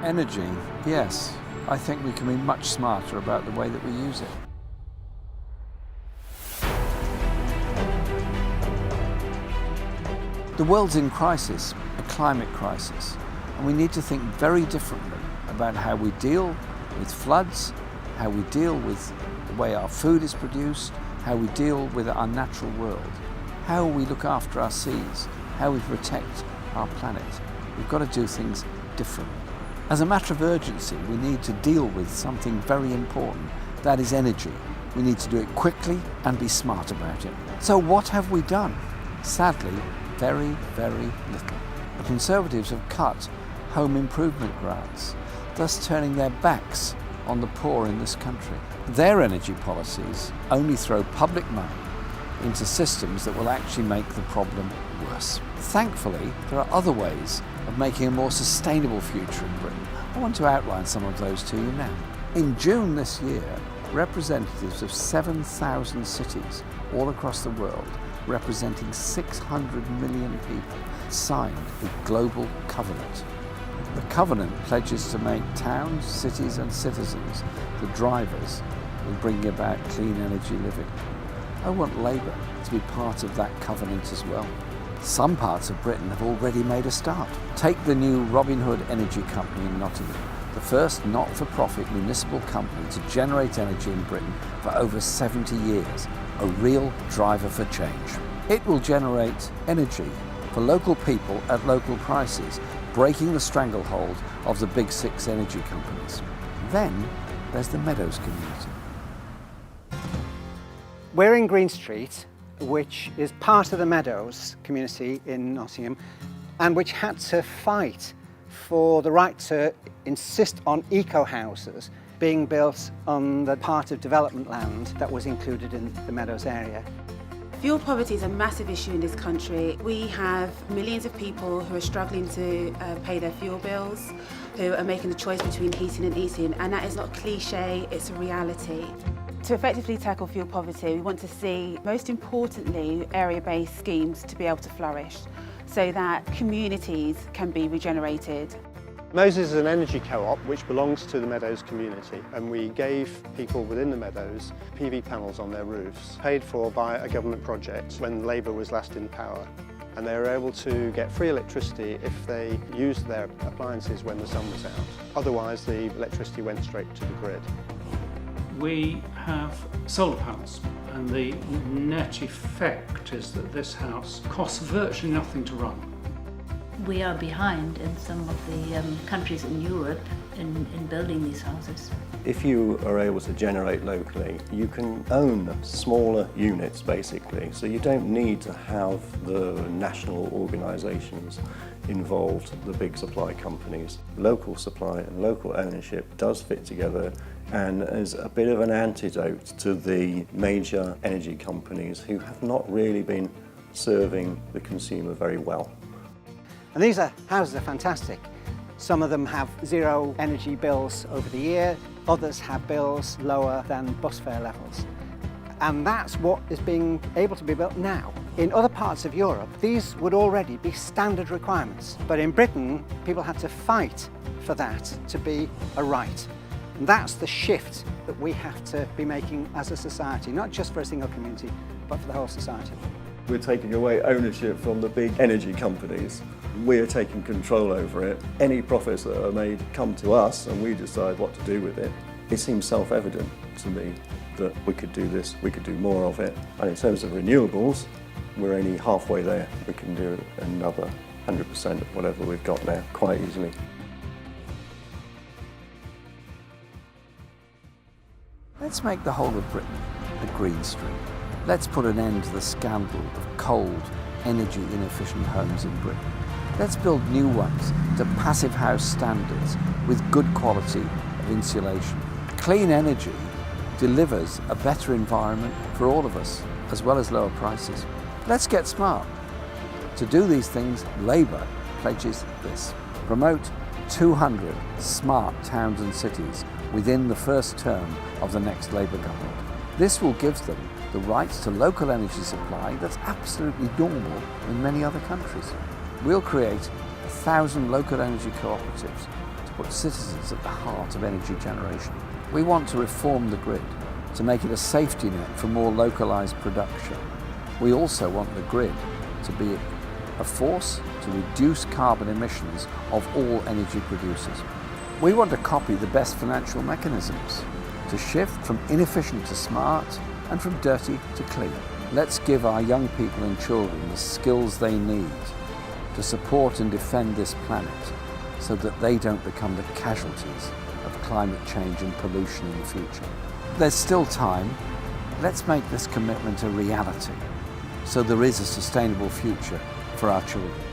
Energy, yes. I think we can be much smarter about the way that we use it. The world's in crisis, a climate crisis, and we need to think very differently about how we deal with floods, how we deal with the way our food is produced, how we deal with our natural world, how we look after our seas, how we protect our planet. We've got to do things differently. As a matter of urgency, we need to deal with something very important, that is energy. We need to do it quickly and be smart about it. So what have we done? Sadly, very, very little. The Conservatives have cut home improvement grants, thus turning their backs on the poor in this country. Their energy policies only throw public money into systems that will actually make the problem worse. Thankfully, there are other ways of making a more sustainable future in Britain. I want to outline some of those to you now. In June this year, representatives of 7,000 cities all across the world, representing 600 million people, signed a global covenant. The covenant pledges to make towns, cities and citizens the drivers in bringing about clean energy living. I want Labour to be part of that covenant as well. Some parts of Britain have already made a start. Take the new Robin Hood Energy Company in Nottingham, the first not-for-profit municipal company to generate energy in Britain for over 70 years, a real driver for change. It will generate energy for local people at local prices, breaking the stranglehold of the big six energy companies. Then there's the Meadows community. We're in Green Street, which is part of the Meadows community in Nottingham, and which had to fight for the right to insist on eco-houses being built on the part of development land that was included in the Meadows area. Fuel poverty is a massive issue in this country. We have millions of people who are struggling to pay their fuel bills, who are making the choice between heating and eating, and that is not cliche, it's a reality. To effectively tackle fuel poverty, we want to see, most importantly, area-based schemes to be able to flourish so that communities can be regenerated. Moses is an energy co-op which belongs to the Meadows community, and we gave people within the Meadows PV panels on their roofs, paid for by a government project when Labour was last in power. And they were able to get free electricity if they used their appliances when the sun was out. Otherwise, the electricity went straight to the grid. We have solar panels, and the net effect is that this house costs virtually nothing to run. We are behind in some of the countries in Europe in building these houses. If you are able to generate locally, you can own smaller units basically, so you don't need to have the national organisations involved, the big supply companies. Local supply and local ownership does fit together and is a bit of an antidote to the major energy companies who have not really been serving the consumer very well. And these houses are fantastic. Some of them have zero energy bills over the year, others have bills lower than bus fare levels. And that's what is being able to be built now. In other parts of Europe, these would already be standard requirements. But in Britain, people had to fight for that to be a right. And that's the shift that we have to be making as a society, not just for a single community, but for the whole society. We're taking away ownership from the big energy companies. We're taking control over it. Any profits that are made come to us and we decide what to do with it. It seems self-evident to me that we could do this, we could do more of it. And in terms of renewables, we're only halfway there. We can do another 100% of whatever we've got now quite easily. Let's make the whole of Britain a green street. Let's put an end to the scandal of cold, energy inefficient homes in Britain. Let's build new ones to passive house standards with good quality of insulation. Clean energy delivers a better environment for all of us, as well as lower prices. Let's get smart. To do these things, Labour pledges this: promote 200 smart towns and cities within the first term of the next Labour government. This will give them the rights to local energy supply that's absolutely normal in many other countries. We'll create 1,000 local energy cooperatives to put citizens at the heart of energy generation. We want to reform the grid to make it a safety net for more localised production. We also want the grid to be a force to reduce carbon emissions of all energy producers. We want to copy the best financial mechanisms to shift from inefficient to smart and from dirty to clean. Let's give our young people and children the skills they need to support and defend this planet so that they don't become the casualties of climate change and pollution in the future. There's still time. Let's make this commitment a reality so there is a sustainable future for our children.